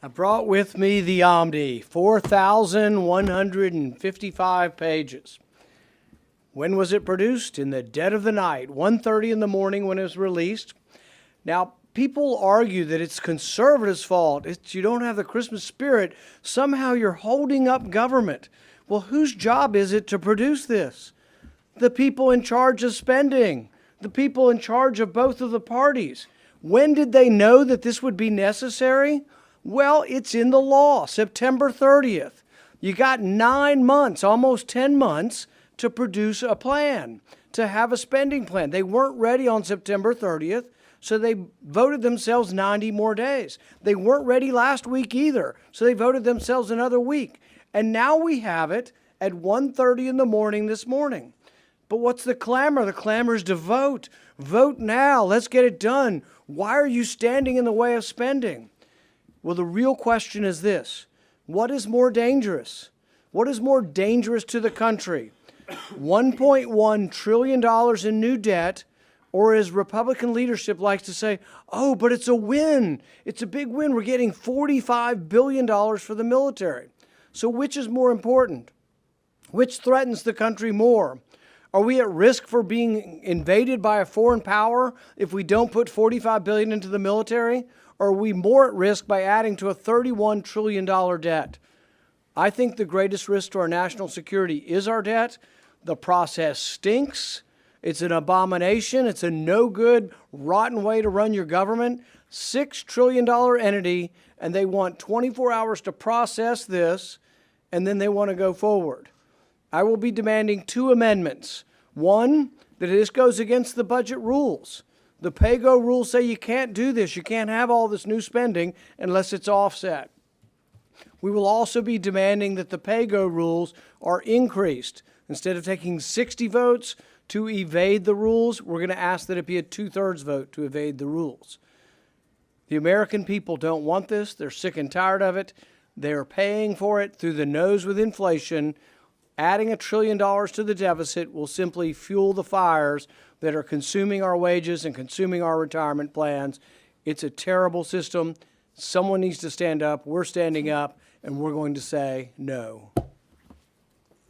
I brought with me the Omni, 4,155 pages. When was it produced? In the dead of the night, 1:30 in the morning when it was released. Now, people argue that it's conservatives' fault. You don't have the Christmas spirit. Somehow you're holding up government. Well, whose job is it to produce this? The people in charge of spending, the people in charge of both of the parties. When did they know that this would be necessary? Well, it's in the law, September 30th. You got 9 months, almost 10 months, to produce a plan, to have a spending plan. They weren't ready on September 30th, so they voted themselves 90 more days. They weren't ready last week either, so they voted themselves another week. And now we have it at 1:30 in the morning this morning. But what's the clamor? The clamor is to vote. Vote now. Let's get it done. Why are you standing in the way of spending? Well, the real question is this. What is more dangerous? What is more dangerous to the country? $1.1 trillion in new debt, or as Republican leadership likes to say, oh, but it's a win. It's a big win. We're getting $45 billion for the military. So which is more important? Which threatens the country more? Are we at risk for being invaded by a foreign power if we don't put $45 billion into the military? Or are we more at risk by adding to a $31 trillion debt? I think the greatest risk to our national security is our debt. The process stinks. It's an abomination. It's a no-good, rotten way to run your government. $6 trillion entity, and they want 24 hours to process this, and then they want to go forward. I will be demanding 2 amendments. One, that this goes against the budget rules. The pay-go rules say you can't do this. You can't have all this new spending unless it's offset. We will also be demanding that the pay-go rules are increased. Instead of taking 60 votes to evade the rules, we're going to ask that it be a 2/3 vote to evade the rules. The American people don't want this. They're sick and tired of it. They're paying for it through the nose with inflation. Adding $1 trillion to the deficit will simply fuel the fires that are consuming our wages and consuming our retirement plans. It's a terrible system. Someone needs to stand up. We're standing up, and we're going to say no.